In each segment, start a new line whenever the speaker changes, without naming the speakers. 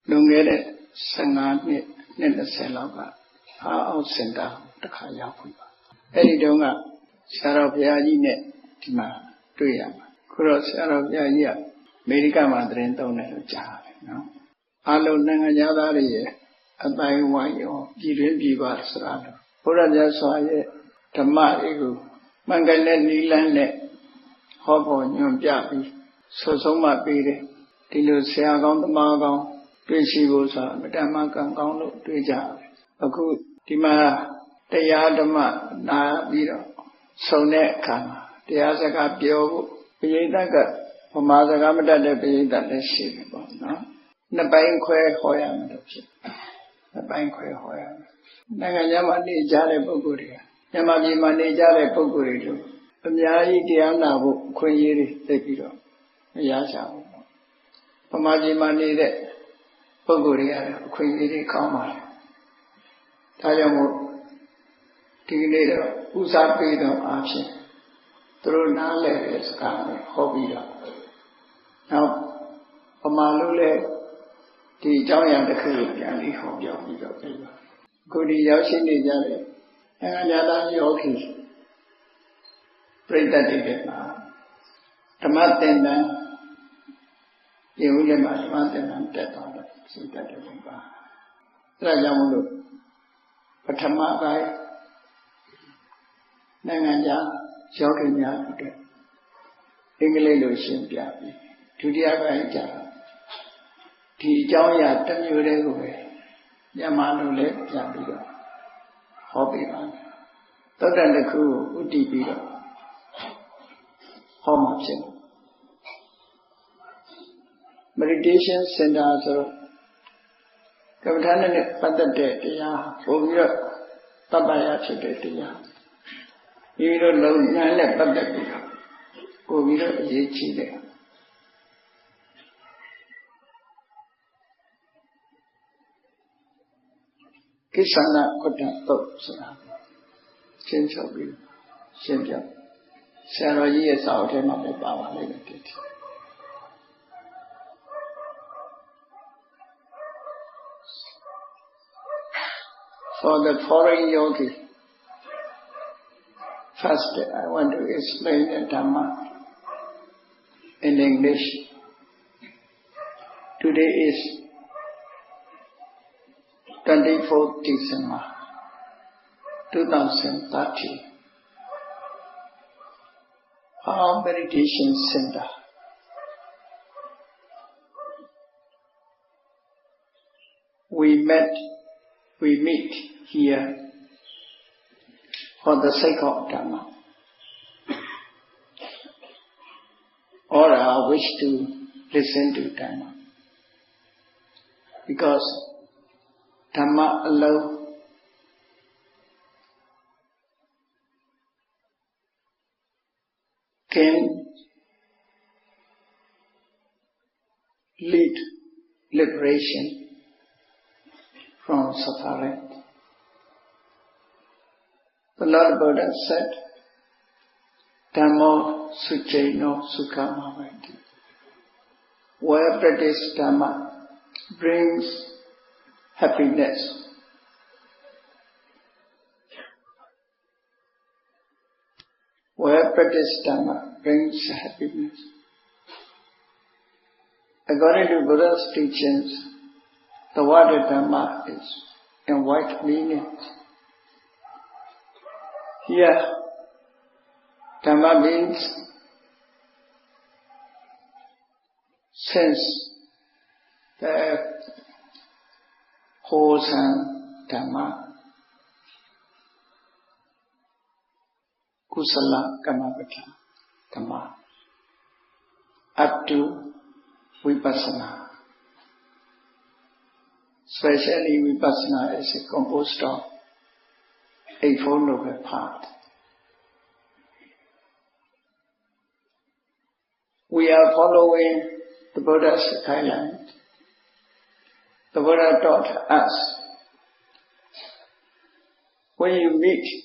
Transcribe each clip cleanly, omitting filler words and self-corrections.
Lungere Sangani Nendaselaka, our center, the Kayakuba. Eridonga, Sarabiane, Tima, Tuyam, Kuros Arabia, Medica Madrento Neja, no? Alo Nangayari, a by Wayo, Gideon Bivar Serrano. Puraja Soye, Tamarigu, Mangalet Nilane, Hobo, Nyum Jabi, Sosoma Pire, Tilusia on the Margon. Principles are Dhamma Kango Tuja. A good Tima, the Yadama, Na Viro, Sone Kama, the Azaka Bio, Piyaka, Pomazagamada, the Piyaka, the ship, no? The Banque Hoyam, the Banque Hoyam. Nagayama Jare Boguria, Yamagi Mani Jare Bogurido, Yai Diana, Queen Tekiro, Yasa, Pomaji Mani. Pogoria, Queen Kama. Tayamu, Tignator, Usapido option. Through Nale is coming, Hobida. Now, Pomalule, the giant the Kiri, and the Hobby. Goody Yoshi Jare, and Yada Yoki. Pray that they get now. Tamatenda, you will not want them dead on it. See that it will buy. Rajamudu, Patamagai, Nanganja, Shokinya, English in Piapi, Tudiaga, Tijaya, Tamure, Yamanule, Yabiga, Hobby man. Todan the crew, Udibiga, Homopsin. Meditation center. Kavatana Padadetia, Ovira Tabaya Chetia. You don't know Nala Padadia, Ovira Yichide. Kisana Kota Topsana. Change of you. Change up. Sarah years out and not the power limited. For the foreign yogi, first I want to explain the Dhamma in English. Today is 24th December 2030. Our meditation center. We meet here for the sake of Dhamma. Or I wish to listen to Dhamma. Because Dhamma alone can lead liberation from suffering. The Lord Buddha said, Dhammo suceno sukhamavati. Where practice Dhamma brings happiness. Where practice Dhamma brings happiness. According to Buddha's teachings, the word Dhamma is in wide meaning. Here, Dhamma means sense, the wholesome Dhamma, Kusala Kamavata Dhamma, up to Vipassana. Especially Vipassana is composed of Eightfold Noble Path. We are following the Buddha's guidelines. The Buddha taught us, when you meet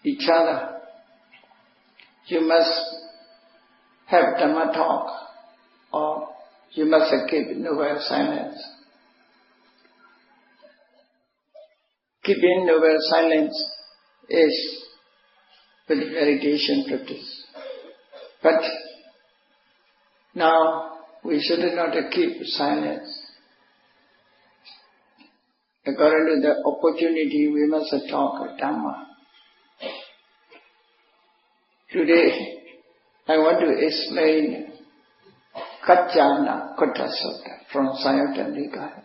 each other, you must have Dhamma talk or you must keep noble silence. Keeping noble silence is with meditation practice. But now we should not keep silence. According to the opportunity, we must talk Dhamma. Today, I want to explain Yadanar from Sayutta Nikaya.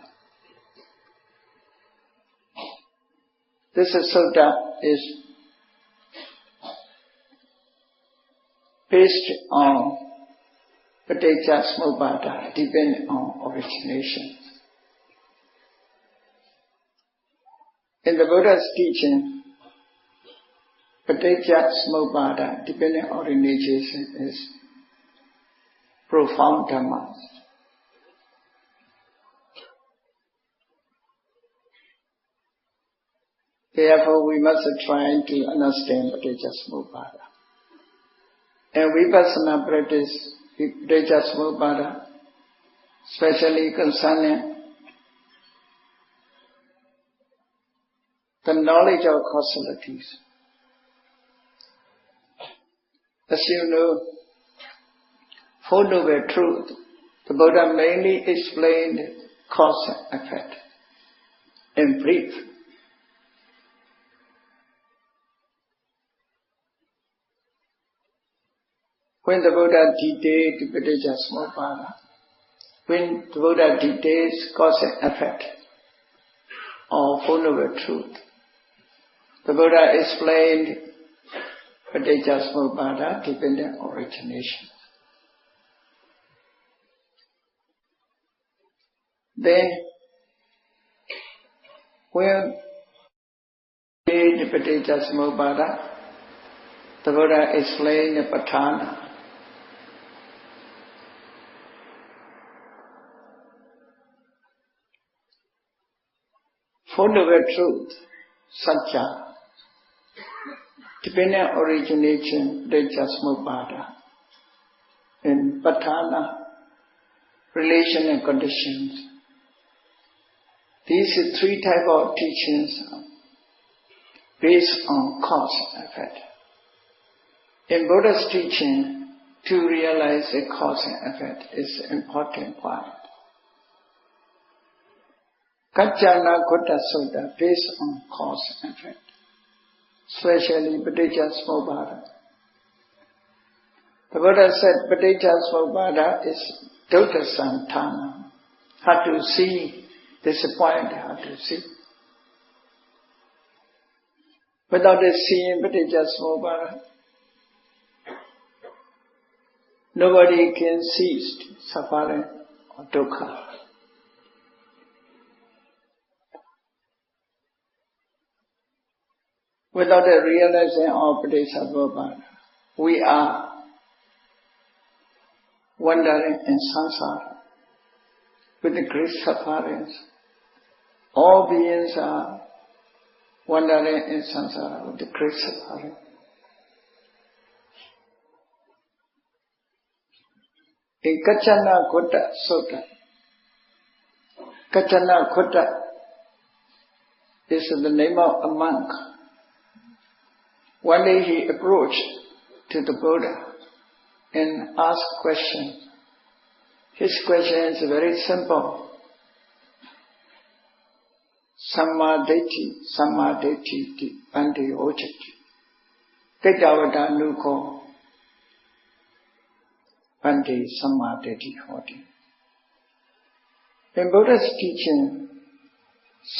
This sutta is based on Paticca depending on origination. In the Buddha's teaching, Paticca depending on origination is profound Dhamma. Therefore, we must try to understand Paticca. And Vipassana practice Paticca, especially concerning the knowledge of causalities. As you know, for noble truth, the Buddha mainly explained cause and effect in brief. When the Buddha detailed Paticca, when the Buddha details cause and effect of Four Noble Truth, the Buddha explained Paticca dependent origination. Then, when we read Paticca, the Buddha explained the Patthana. Four Noble Truth, Satya, dependent origination, Paticca, and Patthana, relation and conditions. These three types of teachings based on cause and effect. In Buddha's teaching, to realize the cause and effect is an important point. Yadanar Sutta based on cause and effect, especially Paticca. The Buddha said Paticca is Dutta Santana. How to see this point, how to see. Without seeing Paticca, nobody can cease suffering or dukkha. Without a realization of Paticca, we are wandering in samsara with the great sufferings. All beings are wandering in samsara with the great suffering. In Yadanar Sutta, Yadanar is the name of a monk. One day he approached to the Buddha and asked questions. His question is very simple. Samma Ditti, Bhante Ojati. Kedavada Nuko, Bhante Samma Ditti Hoti. In Buddha's teaching,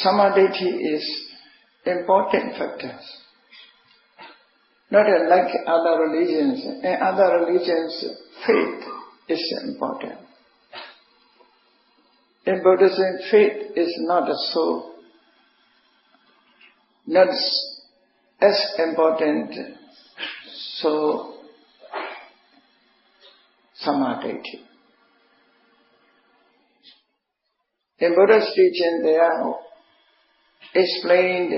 Samma Ditti is important factors. Not like other religions. In other religions, faith is important. In Buddhism, faith is not as important, so samadhi. In Buddha's teaching, they are explained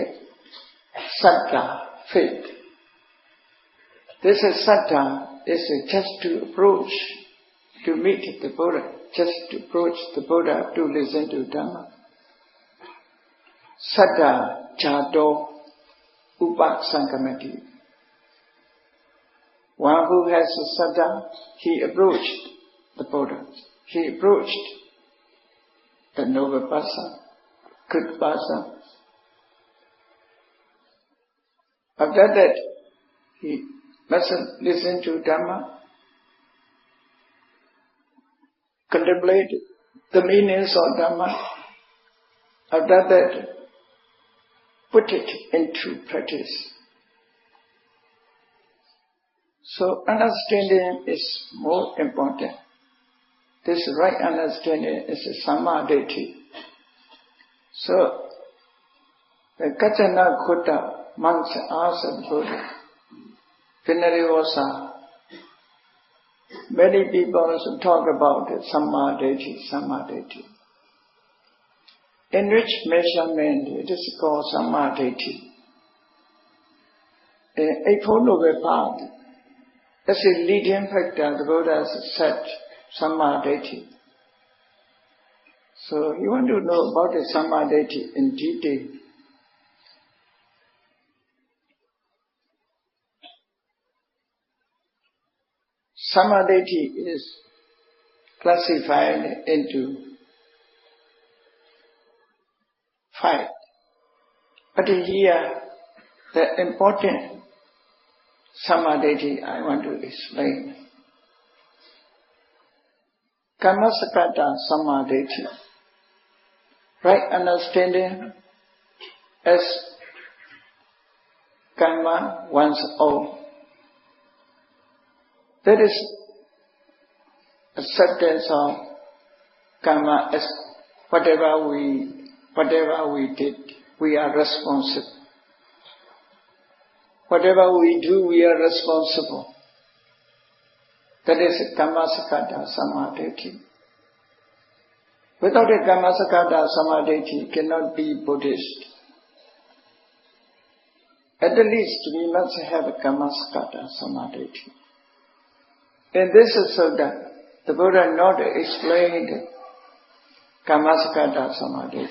saddha, faith. This saddha is just to approach, to meet the Buddha. just approach the Buddha to listen to Dhamma. Saddha Jato Upasangamati. One who has a saddha, he approached the Buddha. He approached the noble person, good person. After that, he must listen to Dhamma, contemplate the meanings of Dhamma. After that, put it into practice. So understanding is more important. This right understanding is a samadhi. So the Kachana Kutta monks asked the Buddha, Vinarivasa, many people talk about samadhi. In which measurement it is called samadhi? In Eightfold Noble Path, as a leading factor, the Buddha has said samadhi. So you want to know about the samadhi in detail. Samadhi is classified into 5. But here, the important samadhi I want to explain. Kammasakata samadhi. Right understanding as karma one's own. That is acceptance of karma as whatever we did, we are responsible. Whatever we do, we are responsible. That is Kammasakata samadhi. Without a Kammasakata samadhi, cannot be Buddhist. At the least, we must have a Kammasakata samadhi. In this sutta, the Buddha not explained Kammasakata samadhi.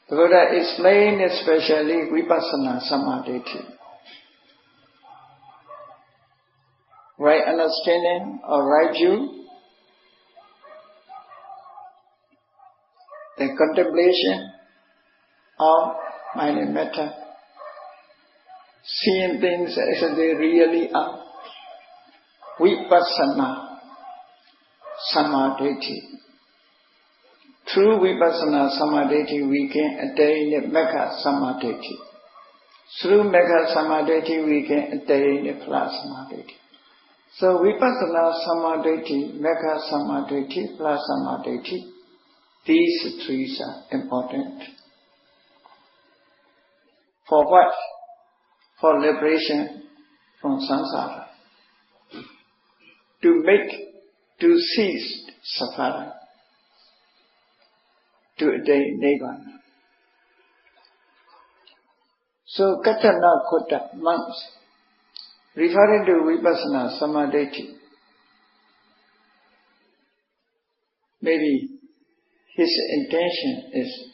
The Buddha explained especially Vipassana samadhi. Right understanding or right view, the contemplation of mind and matter, seeing things as they really are. Vipassana samadhi. Through Vipassana samadhi we can attain Megha samadhi. Through Megha samadhi we can attain Phala samadhi. So Vipassana samadhi, Megha samadhi, Phala samadhi, these 3 are important. For what? For liberation from samsara. To cease suffering, to attain Nibbana. So Katana Kutta monks, referring to Vipassana samadhi, maybe his intention is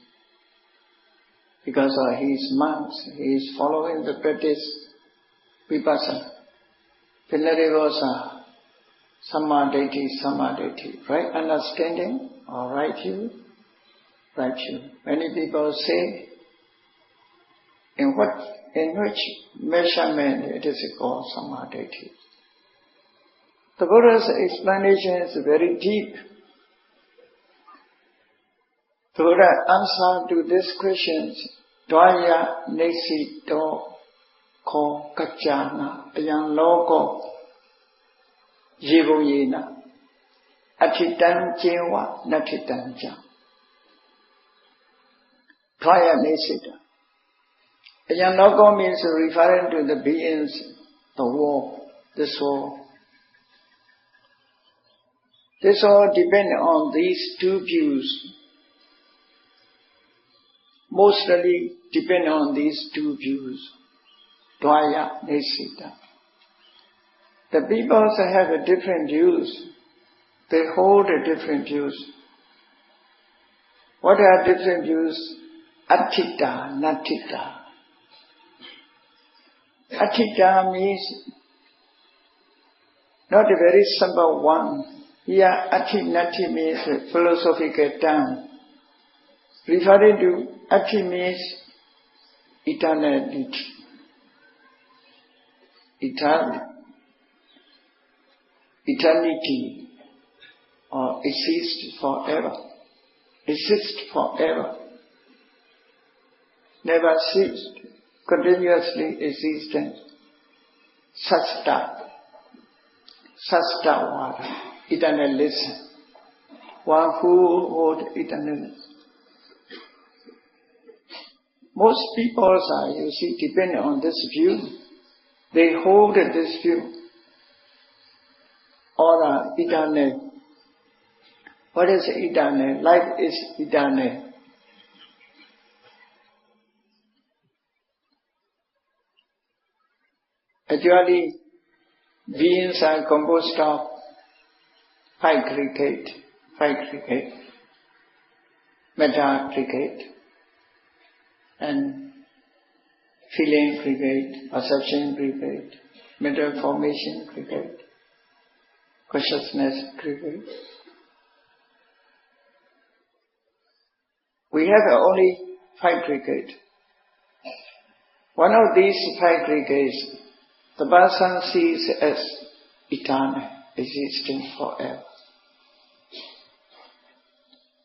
because he is monks, he is following the practice Vipassana. Vinarivasa. Samadhi, right understanding or right view, right view. Many people say, in which measurement it is called samadhi. The Buddha's explanation is very deep. The Buddha answered to these questions, Dvaya Nesi Do Ko Kacchana Ayam Loko Jivuyena Atitan Jewa Natitanja Dvaya Nesita. Ayam Loko means referring to the beings, the world, the soul. This all depends on these 2 views. Mostly depend on these 2 views. Dvaya Nesita. The people have different views. They hold different views. What are different views? Attita, Nattita. Attita means not a very simple one. Here, Atti Natti means a philosophical term. Referring to Atti means eternality. Eternity or exist forever. Exist forever. Never ceased. Continuously existent. Sasta. Sastavada. Eternalism. One who holds eternalism. Most people are, you see, depending on this view. They hold this view. All are eternal. What is eternal? Life is eternal. Actually, beings are composed of five aggregate, matter aggregate, and feeling aggregate, perception aggregate, mental formation aggregate, consciousness aggregate. We have only five aggregates. One of these five aggregates, the person sees as eternal, existing forever.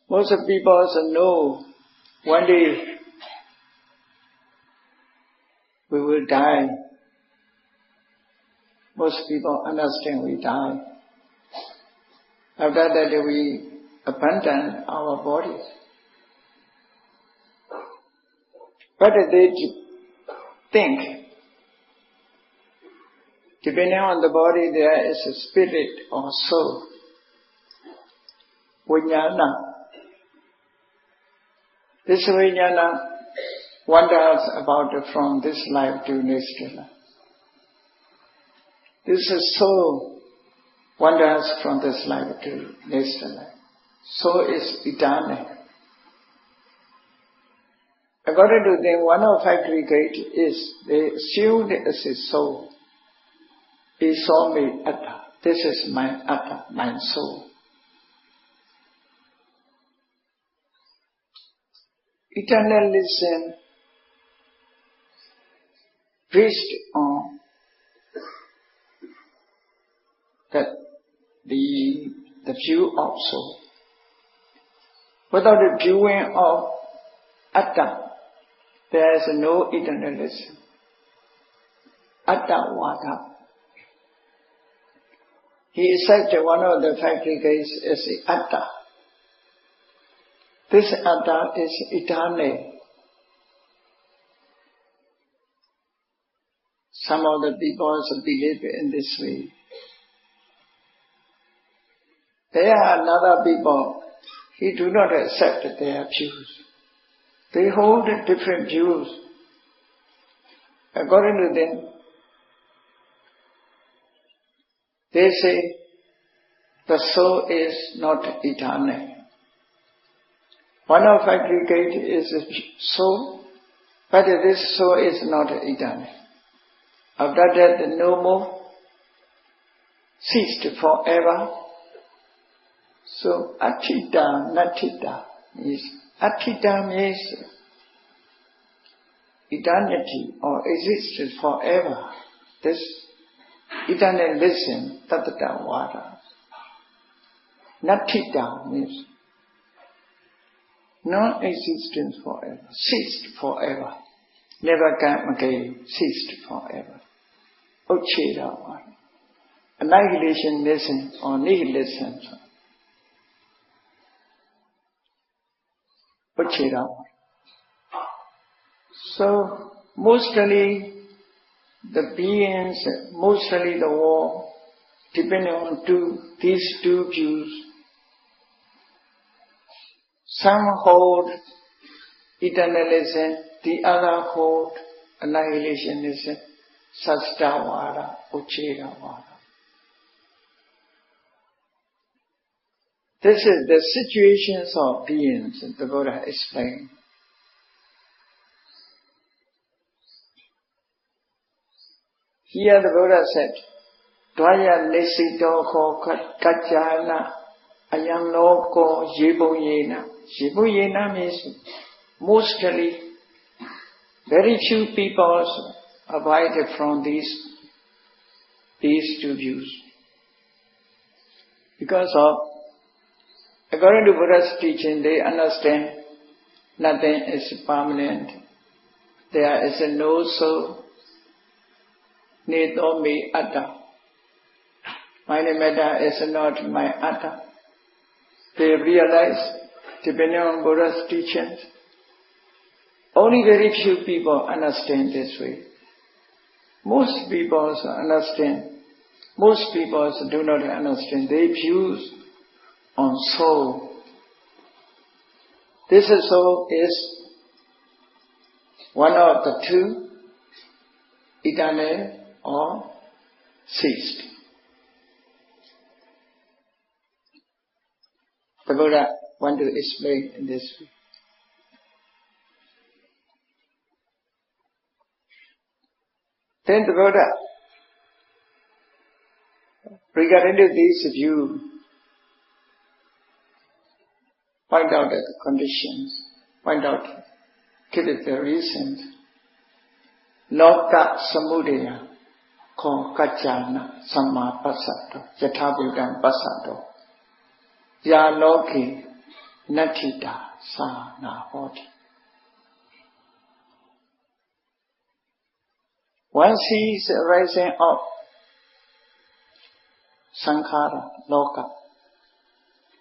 Most people also know one day we will die. Most people understand we die. After that we abandon our bodies. But they think, depending on the body, there is a spirit or soul. Vijnana. This vijnana wanders about from this life to next life. This soul wanders from this life to next life. Soul is eternal. According to them, one of aggregate is they assumed as a soul. He saw me atta. This is my atta, my soul. Eternalism based on that the view of soul. Without the viewing of atta, there is no eternalism. Atta vada. He said one of the aggregates is the atta. This atta is eternal. Some of the people also believe in this way. There are another people, he do not accept their views. They hold different views. According to them, they say the soul is not eternal. One of aggregate is a soul, but this soul is not eternal. After that, no more, ceased forever. So, attita, nattita is, attita means eternity or existence forever. This eternalism, tattata vada. Nattita means non-existence forever, ceased forever, never come again, ceased forever. Ucheda vada. Annihilationism or nihilism. Ucheda vada. So, mostly the beings, mostly the world, depending on these two views. Some hold eternalism, the other hold annihilationism, sastavada, uchedavada. This is the situations of beings the Buddha explained. Here the Buddha said, Dvaya Nisito Ko Kajjana Ayam Loko Yibuyena. Yibuyena means mostly very few people abide from these two views. Because of, according to Buddha's teaching, they understand nothing is permanent. There is no soul. Nito me atta. My matter is not my atta. They realize, depending on Buddha's teachings, only very few people understand this way. Most people understand. Most people do not understand. They views on soul. This soul is one of the two, eternal or ceased. The Buddha want to explain in this way. Then the Buddha, regarding to this view, point out the conditions, give it the reasons. Loka samudaya ko kajjana samma passato yathabhutang passato ya loke nattita sa na hoti. One sees the rising of sankhara, loka,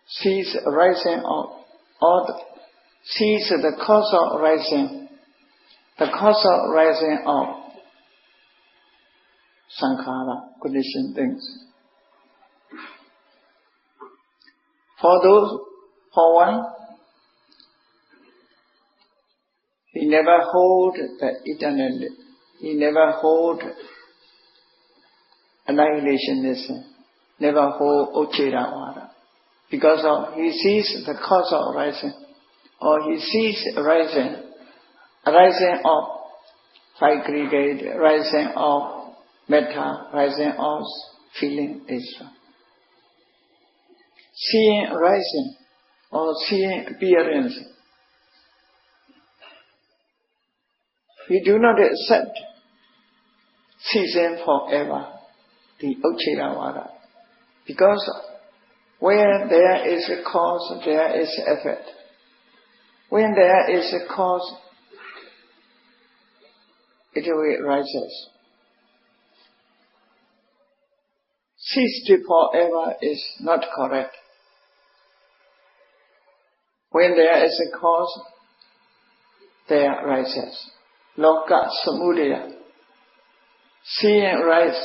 sees the rising of sees the cause of rising, of sankhara, conditioned things. For one, he never hold the eternal. He never hold annihilationism, never hold Uchiravada. Because he sees the cause of rising, or he sees rising of five aggregate, rising of metta, rising of feeling Isra. Seeing rising, or seeing appearance, we do not accept ceasing forever, the Uchiravada. Because where there is a cause, there is effect. When there is a cause, it will rises. Ceased forever is not correct. When there is a cause, there rises. Loka samudaya. Seeing rise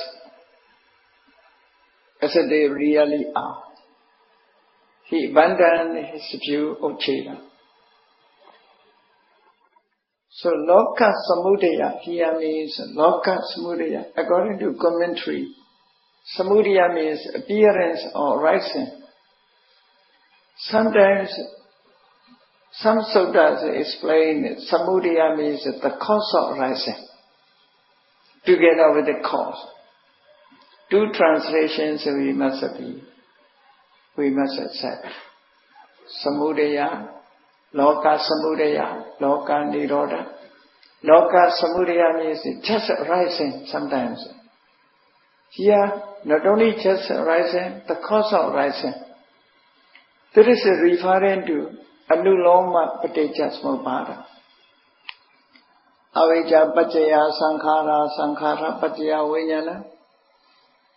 as they really are. He abandoned his view of Cheda. So Loka samudaya here means Loka samudaya. According to commentary, samudaya means appearance or rising. Sometimes some sutras explain samudaya means the cause of rising, together with the cause. Two translations we must accept. Samudaya, Loka samudaya, Loka nirodha. Loka samudaya means just rising sometimes. Here, not only just rising, the cause of rising. This is referring to Anuloma Paticca Samuppada. Avijja paccaya sankhara, sankhara paccaya vijnana.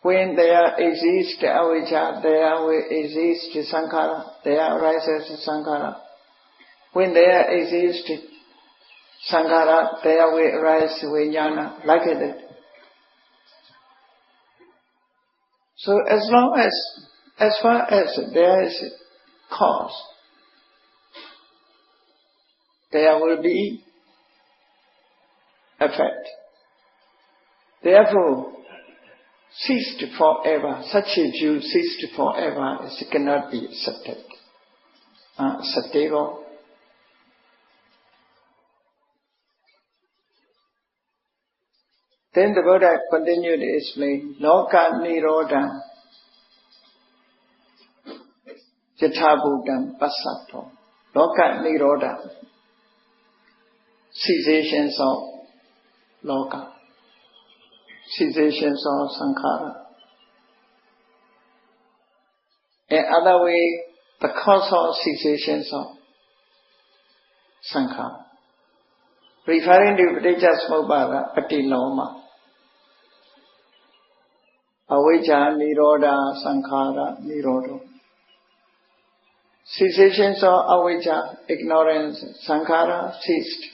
When there exists avijja, there will exist sankhara, there arises sankhara. When there exists sankhara, there will arise vijnana, like that. So as far as there is cause, there will be effect. Therefore, ceased forever. Such a view ceased forever. It cannot be accepted. Acceptable. Then the Buddha continued to explain, Loka Nirodha Yathabhutam Passato. Loka Nirodha. Cessations of Loka. Cessations of Sankhara. In other way, the cause of cessations of Sankhara. Referring to Paticca Patiloma. Avijja Nirodha Sankhara Nirodho. Cessations of avijja, ignorance, sankhara ceased.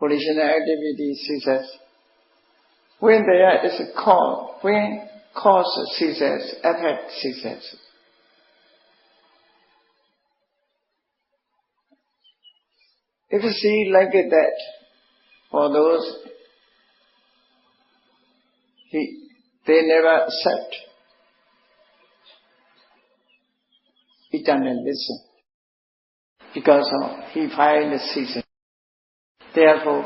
Volitional activity ceases. When there is a cause, when cause ceases, effect ceases. If you see like that, for those, they never accept eternalism because he finds the season. Therefore,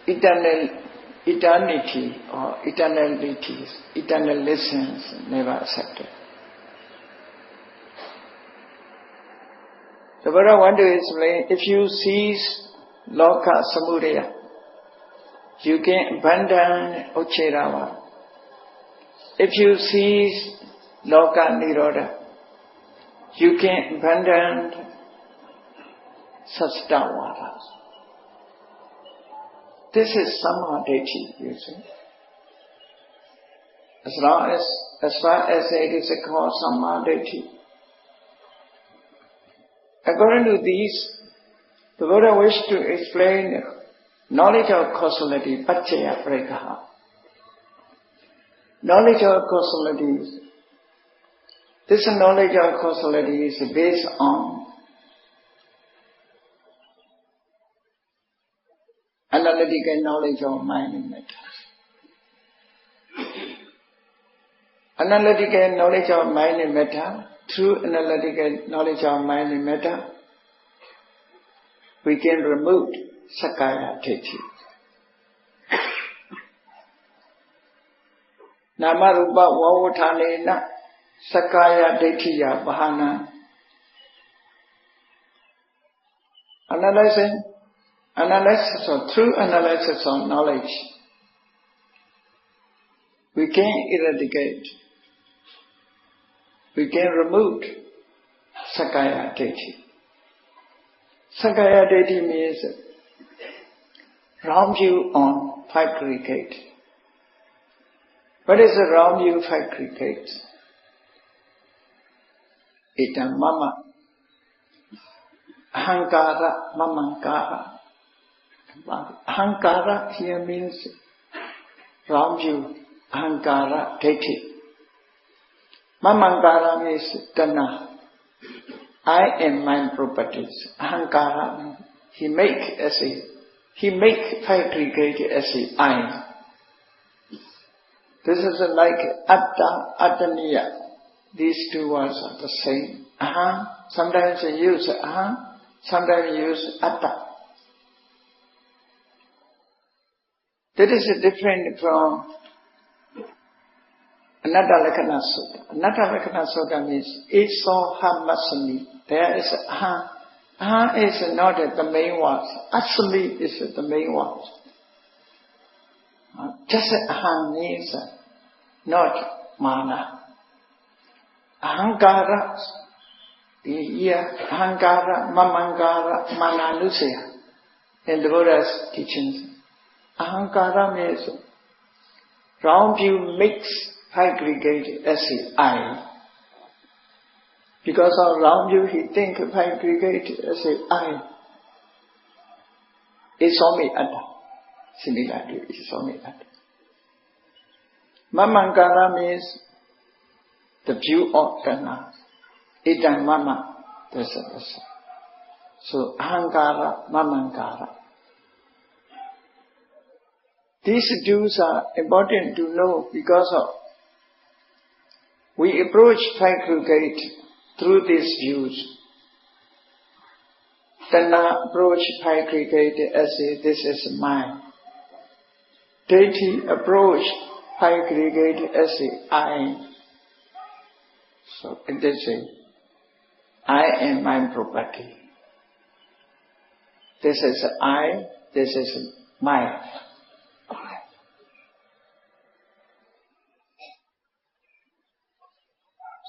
eternity or eternalities, eternalisms never accepted. The Buddha want to explain, if you cease loka samudaya, you can abandon uchedava. If you cease loka nirodha, you can abandon sastavada. This is samadhi, you see. As far as it is called samadhi. According to these, the Buddha wished to explain knowledge of causality, paccaya prekaha. Knowledge of causalities. This knowledge of causality is based on analytical knowledge of mind and matter. Analytical knowledge of mind and matter, through analytical knowledge of mind and matter, we can remove Sakaya Ditthi. Nama Rupa Vavuthanena Sakaya Dithiya Bahana. Analysis or through analysis of knowledge, we can eradicate, we can remove Sakaya Ditthi. Sakaya Ditthi means wrong view on factory gate. What is the wrong view factory gate? Itam mama, ahankara, mamankara. Ahankara here means wrong view, ahankara, ditthi. Mamankara means dana. I am my properties. Ahankara, he make factory gate as a I. This is like atta, attaniya. These two words are the same. Aham, sometimes you use aham, sometimes you use atta. That is different from Anatta Lakkhana Sutta. Anatta Lakkhana Sutta means Eso Hamasami. There is aham. Aham is not the main words. Asami is the main words. Just aham means not mana. Ahankara, the ear, ahankara, mamankara, mananusaya. In the Buddha's teachings, ahankara means wrong view makes aggregate as I. Because of wrong view, he think aggregate as I. Isomi atta. Similar to isomi atta. Mamankara means the view of Dhamma. Idam mama. That's. So ahankara, mamankara. These dues are important to know because of we approach facultate through these views. Tanna approach facultate as if this is mine. Deity approach facultate as if I. So it is I am my property. This is I, this is mine.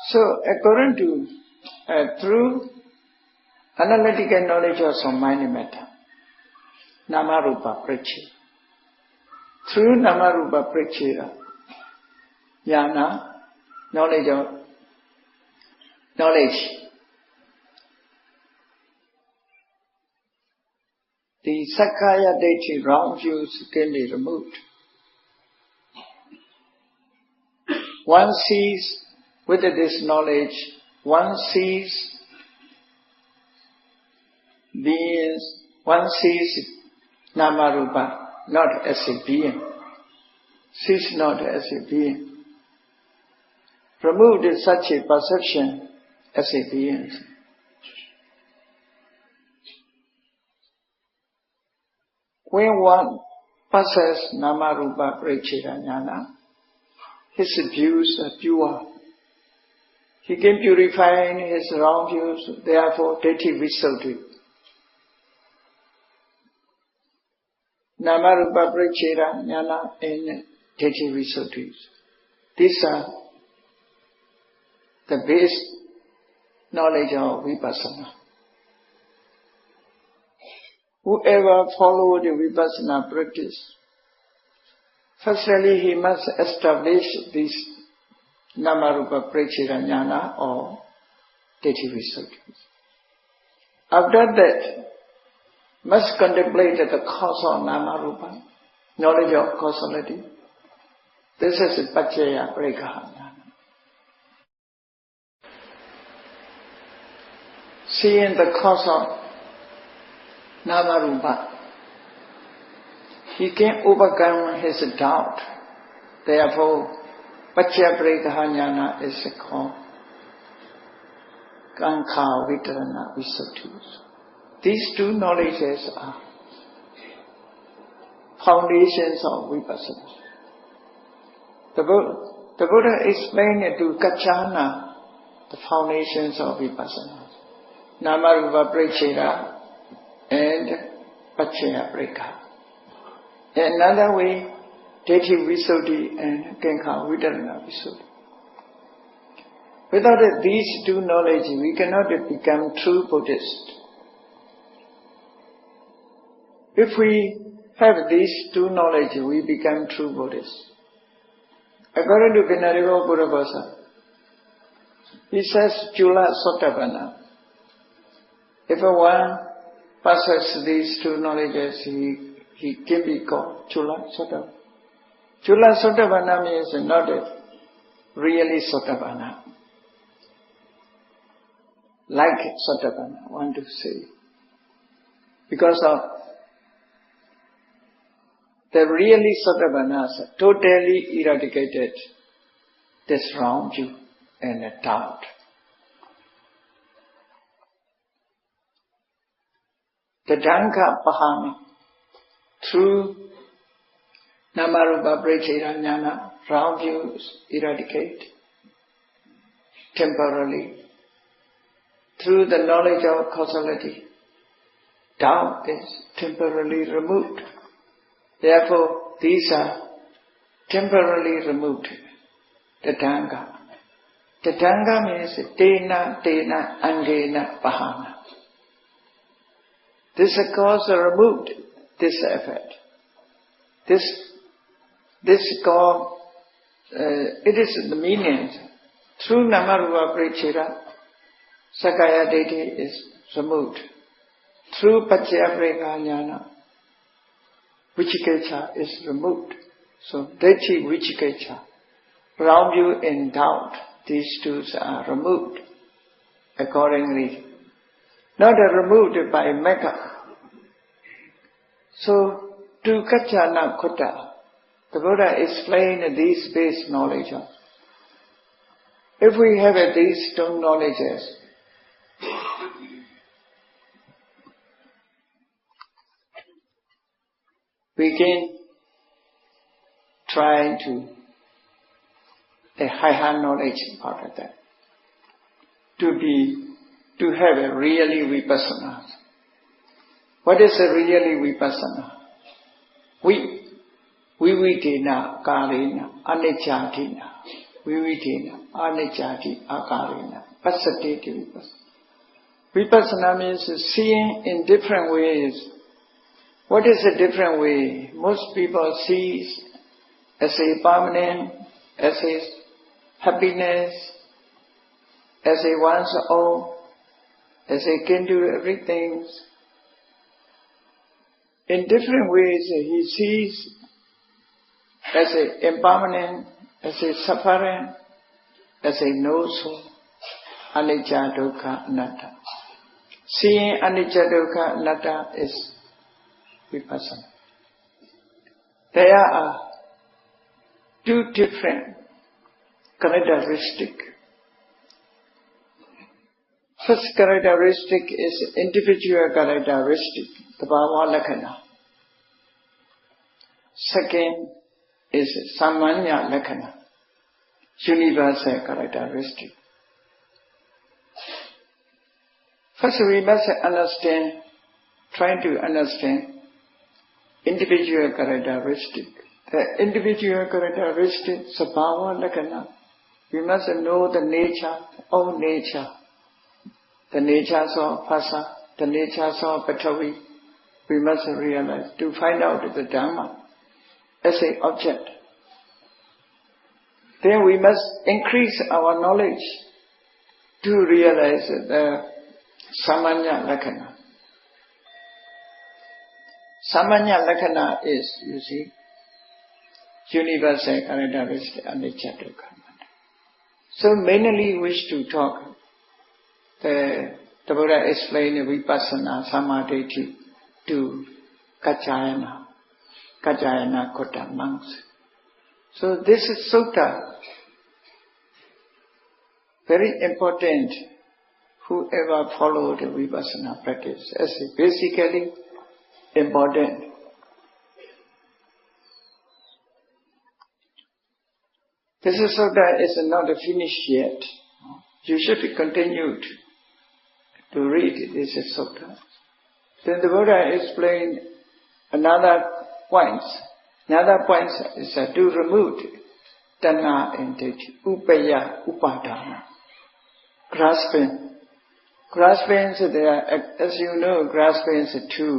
So according to through analytical knowledge of mind matter, Nama Rupa Pritchya. Through Nama Rupa Pritchya, Jnana, knowledge, the Sakkaya Deity wrong views can be removed. One sees with this knowledge, one sees beings, one sees Namarupa not as a being, sees not as a being. Removed such a perception as a being. When one passes Namarupa Pritchya Jnana, his views are pure. He can purify his wrong views, therefore deity visuddhi. Namarupa Pritchya Jnana and deity visuddhi. These are the base knowledge of vipassana. Whoever follows the vipassana practice, firstly he must establish this Namarupa Pritchya Jnana or deity visuddhi. After that, must contemplate the cause of Namarupa, knowledge of causality. This is Paccaya Prekha Jnana. Seeing the cause of Namarupa, he can overcome his doubt. Therefore, Paccaya Prekha Jnana is called Kankha Vitarana Visuddhi. These two knowledges are foundations of vipassana. The Buddha explained to Kachana the foundations of vipassana. Namarupa Pritchya and Paccaya Prekha. Another way, deity visuddhi and Kankha Vitarana Visuddhi. Without these two knowledge, we cannot become true Buddhists. If we have these two knowledge, we become true Buddhists. According to Venerable Buddha Basa, he says Chula Sotapanna. If one passes these two knowledges, he can be called Chula Sotapanna. Chula Sotapanna means not really Sotapanna. Like Sotapanna, I want to say. Because of the really Sotapannas totally eradicated this wrong view and doubt. The Dhamma Pahami, through Namarupa Pritchya Jnana, wrong views eradicate temporarily. Through the knowledge of causality, doubt is temporarily removed. Therefore, these are temporarily removed. The Dhamma. The Dhamma means Tena, Angena, Pahana. This cause removed this effect. This cause, it is the meaning. Through Namarupa Pritchya, Sakkaya Deity is removed. Through Paccaya Prekha Jnana, Vicikiccha is removed. So Deity Vicikiccha, wrong view and doubt, these two are removed accordingly. Not removed by metta. So, to Kachana Kutta, The Buddha explained these base knowledge. If we have these two knowledges, we can try to the higher knowledge part of that. To have a really vipassana. What is a really vipassana? Vividena karena aniccatina. Vividena aniccatina akarena. Passaddeti vipassana. Vipassana means seeing in different ways. What is a different way? Most people see as a permanent, as a happiness, as a one's own, as a can do everything. In different ways, he sees as a impermanent, as a suffering, as a no-soul, anicca dukkha anatta. Seeing anicca dukkha anatta is vipassana. There are two different characteristics. First characteristic is individual characteristic, tabhava lakkhana. Second is samanya lakkhana, universal characteristic. First we must understand, trying to understand individual characteristic. The individual characteristic, sabhava lakkhana. We must know the nature, own nature. The natures of phassa, the natures of patavi. We must realize to find out the Dhamma as an object. Then we must increase our knowledge to realize the samanya lakkhana. Samanya lakkhana is, you see, universal characteristic anicca dukkha. So mainly wish to talk. The Buddha explained vipassana samadhi to Kachayana Kota monks. So this is sutta, very important. Whoever followed the vipassana practice as basically important. This is sutta is not finished yet. You should continue to read this sutta. Then the Buddha explained another point. Another point is to remove tanha and ditthi, upaya, upadana, grasping. Grasping, as you know, grasping is two.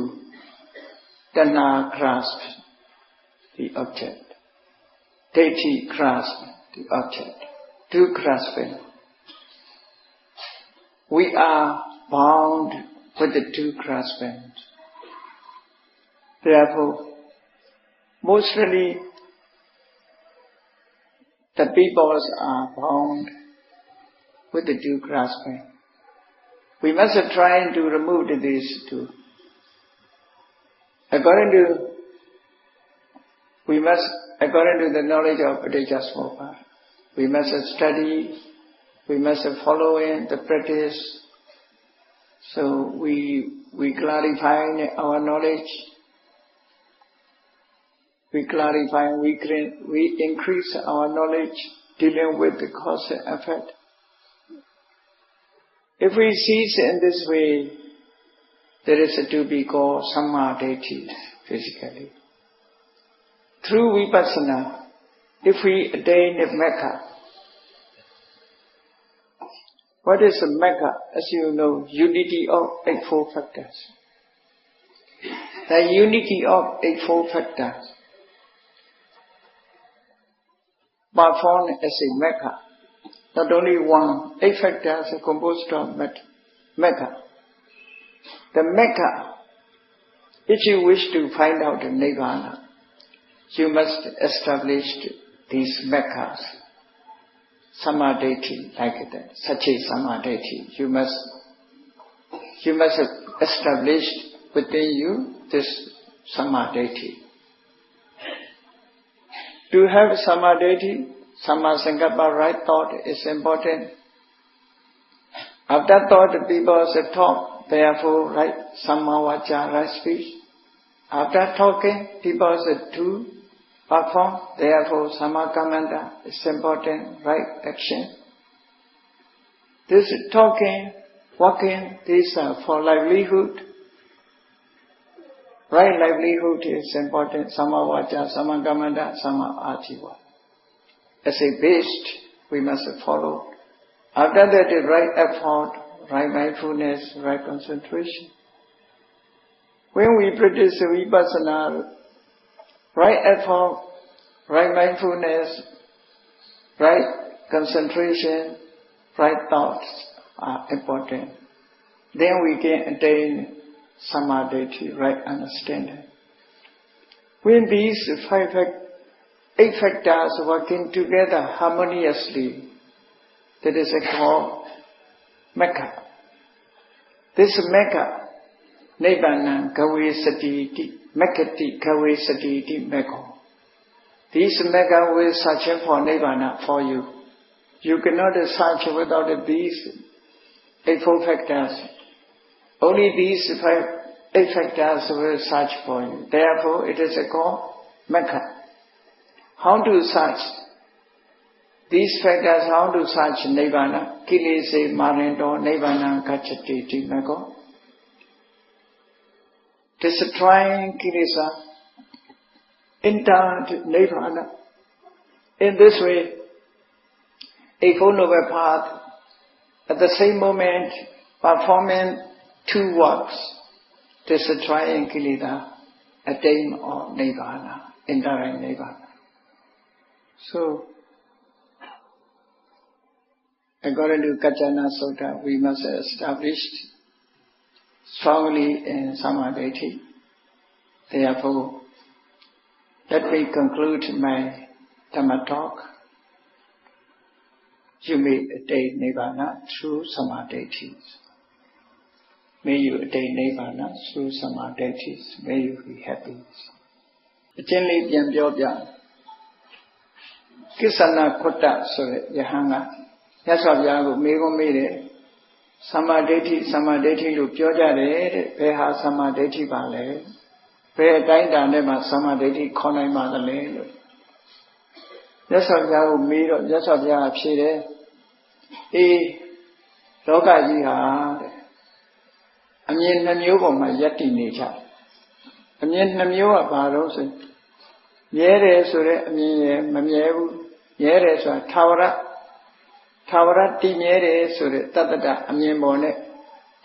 Tanha grasps the object. Ditthi grasps the object. Two grasping. We are bound with the two graspings. Therefore, mostly the peoples are bound with the two grasping. We must try to remove these two. According to the knowledge of Paticca, we must study, we must follow in the practice. So we clarify our knowledge. We increase our knowledge dealing with the cause and effect. If we cease in this way, there is a to be called samadhi physically. Through vipassana, if we attain the Mecca, what is the Mecca? As you know, unity of Eightfold Factors. The unity of Eightfold Factors performed as a Mecca. Not only one, 8 factors are composed of Mecca. The Mecca, if you wish to find out the Nibbana, you must establish these Meccas. Samadhi, like that, Sachi Samadhi. You must establish within you this Samadhi. To have samadhi, samma sankappa, right thought is important. After thought, people say talk, therefore right samma vacha, right speech. After talking, people say do, perform, therefore samma kammanta is important, right action. This talking, walking, these are for livelihood. Right livelihood is important. Samma vacha, samma kammanta, samma ajiva. As a base, we must follow. After that, the right effort, right mindfulness, right concentration. When we practice vipassana, right effort, right mindfulness, right concentration, right thoughts are important. Then we can attain samadhi, right understanding. When these 8 factors working together harmoniously, that is called Mekka. This Mekka, Nibbana Gawe Satiti, Mekkati Gawe Satiti Mekko. This Mekka will search for Nibbana for you. You cannot search without these 8 factors. Only these 8 factors will search for you. Therefore, it is called Mekka. How to search? These factors, how to search Nibbana? Kilese Marindo Nibbana Kachati Timako. Destroying Kilesa, enter Nibbana. In this way, a Four Noble Path, at the same moment, performing 2 works, destroying Kilesa, attain of Nibbana, entering Nibbana. So, according to Kachana Sutta, we must establish strongly in samadhi. Therefore, let me conclude my Dhamma talk. You may attain Nibbana through samadhi. May you attain Nibbana through samadhi. May you be happy. Gently, Pyam Kisana Kota Sore Yahanga. Yaswabyago Mego Mede Samadhi Lu Pyojare, Peha Samadhi Bale, Pe Dainda Nema Samadhi Konai Madale. Yaswabyago Miro, Yaswabya Pshire, E Loka Yiha, Amin Namyo, my Yati nature. Amin Namyo Baros, Yere Sure, Mamievu, Yere Sua Tawara. Tawara Timere Sure Tata Amien Bone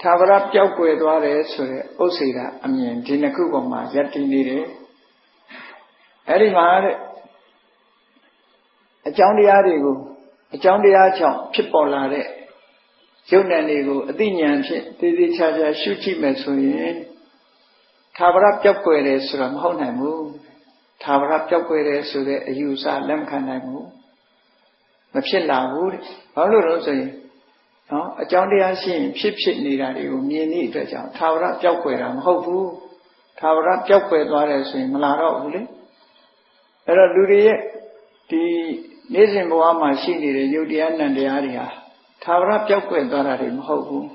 Tawara Piauque Dware Sure Osira Amien Tinakugoma Yati Nire Erimare a Joundiarigo, a Joundiacho, Chipolare, Jonanigo, a Dinian, Didi Chaja, Shuchi Mesuin, Tawara Piauque Suram Honamu, Tawara Piauque Sure, a Yusa Lemkanamu. Mapilla wood, all rosary. A Joundian ship neither you mean it, Tawra Joqueram, Hopu, Tawra Joque Dwars in Malaro, Uli. Era Lurie, the Nizimboama Shini, the Udian and the area. Tawra Joque Dwararim, Hopu.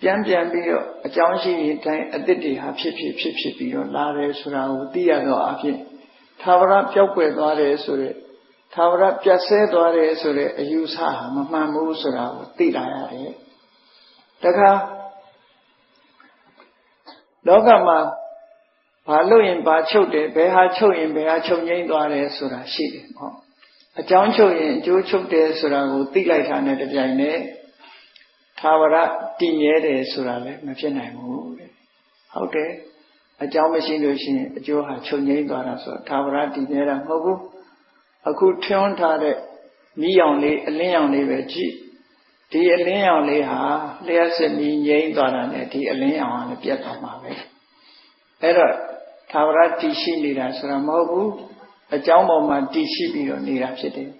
Jam Jambio, a Jounshi, a ditty, have ship, your Lare Sura, Diado Api. Tawra Joque Dwars, Tawara Piase Dware Sure, a use ha, Mamma Musura, Tila. Daka Logama Palo in Bachote, Beha Cho in Beha Choyin Dware Sura, she. A John Cho in Jocho de Sura, Tila at the Jane, Tawara Tinere Surale, Machina Mood. How day? A John machine, a Joe had Choyin Dwara, so Tawara Tinera Mogu. A good turn tare, me only, a lay only veggie. Tea lay only ha, there's a mean yay donna, tea a lay on the piet of my way. Error, Tawra Tishi Nira Suramobu, a jumbo man Tishi Biro Nira City.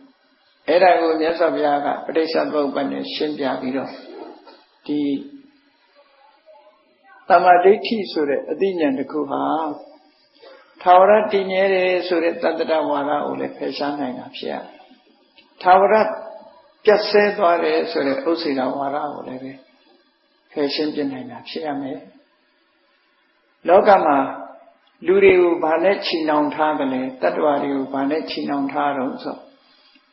Error will yes of Yaga, Presa Boban and Shimpia Biro. The Tamadeti Sure, a dinian the Kuha. Tawara Dinere Sure Tadawara Ule Pesana Pia Tawara just said what is Sure Usida Wara Ule Peshin Janina Pia me Logama Luriu Banechi non Tagale, Tadwariu Banechi non Taro so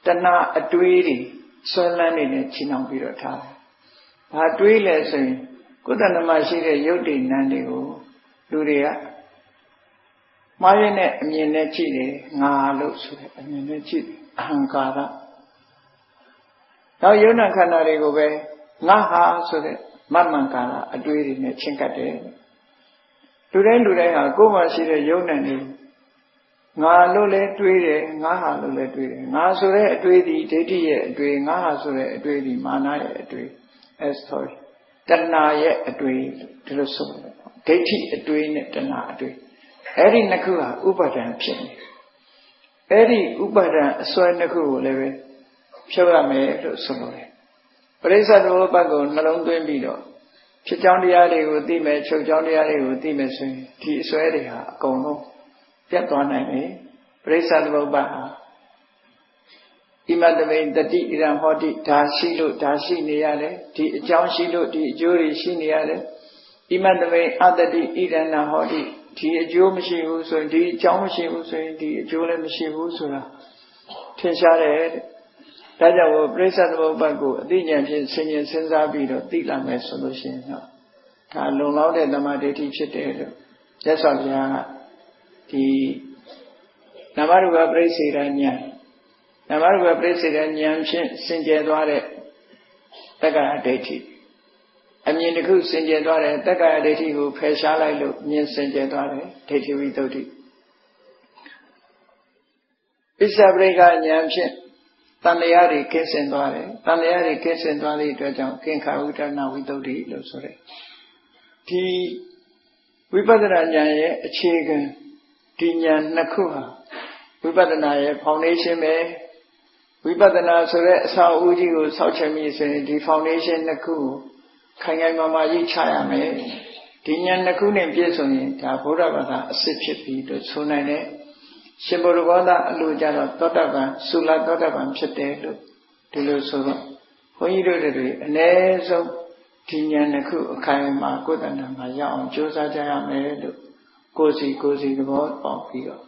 Dana a duty so landing a Chinon Pirota. A duile saying, Good Anamashire Yodi Nandigo, Luria. Marine Minechi, Na looks a Minechi, Ankara. Now Yona Canary go away, Naha so that Mamankara, a duty in a chinkate. Today, go and see the Yonani. Nga lole tweede, nga lole tweede. Nga so re atweedi, deti ye atweedi, nga so re atweedi, mana ye atweedi. Sorry. Tana ye atweedi, dilo so. Deti atweedi ne tana atweedi. Eri naku ha upadanဖြစ်နေ။eri upadanအစွဲနှစ်ခုကိုလည်းပဲဖြုတ်ရမယ်လို့ဆိုလို့တယ်။ပရိစ္ဆေသမုပ္ပါဒ်ကိုနှလုံးသွင်းပြီးတော့ဖြစ်ကြောင်းတရားတွေကိုသိမယ်၊ချုပ်ကြောင်းတရားတွေကိုသိမယ်ဆိုရင်ဒီအစွဲတွေဟာအကုန်လုံးပြတ်သွားနိုင်တယ်ပရိစ္ဆေသမုပ္ပါဒ်ဟာဣမတမိန်တတိဣရံဟောတိဒါရှိလို့ဒါရှိနေရတယ်ဒီအကြောင်းရှိလို့ဒီအကျိုးတွေရှိနေရတယ်ဣမတမိန်အတ္တိဣရဏဟောတိဒီအကျိုးမရှိဘူးဆိုရင်ဒီအကြောင်းမရှိဘူးဆိုရင်ဒီအကျိုးလည်းမရှိဘူးဆိုတာထင်ရှားတယ်ဒါကြောင့်ပရိစ္ဆေသမုပ္ပါဒ်ကိုအသိဉာဏ်ဖြင့်ဆင်ញင်စဉ်းစားပြီးတော့သိလာမယ်ဆိုလို့ရှိရင်တော့ဒါလုံလောက်တဲ့သမာဓိဖြစ်တယ်လို့မြတ်စွာဘုရားကဒီနာမရူပပရိစ္ဆေဒဉာဏ်နာမရူပပရိစ္ဆေဒဉာဏ်ဖြင့်စင်ကြယ်သွားတဲ့တက္ကရာဒိဋ္ဌိအမြင်တစ်ခုစင်ကြယ်သွားတဲ့တက္ကရာဒိဋ္ဌိကိုဖယ်ရှားလိုက်လို့မြင်စင်ကြယ်သွားတယ်ဒိဋ္ဌိဝိသုဒ္ဓိပစ္စပရိက္ခဉာဏ်ဖြင့်တန်တရားတွေကင်းစင်သွားတယ်တန်တရားတွေကင်းစင်သွားသည့်အတွက်ကြောင့်ကင်္ခာဥဒနာဝိသုဒ္ဓိလို့ဆိုတယ်ဒီဝိပဿနာဉာဏ်ရဲ့အခြေခံဒီဉာဏ်နှစ်ခုဟာဝိပဿနာရဲ့ foundation ပဲဝိပဿနာဆိုတဲ့အဆောက်အဦကြီးကိုဆောက်ချင်ပြီဆိုရင်ဒီ foundation နှစ်ခုကိုခိုင်ခိုင်မာမာကြီးချရမယ်ဒီဉာဏ်နှစ်ခုနဲ့ပြည့်စုံရင်ဒါဗုဒ္ဓဘာသာအစစ်ဖြစ်ပြီလို့ဆိုနိုင်တယ်ရှင်ဘုရားဘောဓအလိုကြတော့သောတပန်သုလသောတပန်ဖြစ်တယ်လို့ဒီလိုဆိုတော့ဘုန်းကြီးတို့တွေအ ਨੇ ဆုံးဒီဉာဏ်နှစ်ခုအခိုင်အမာကိုယ်တဏ္ဍာမှာရအောင်ကြိုးစားကြရမယ်လို့ကိုယ်စီသဘောပေါက်ပြီးတော့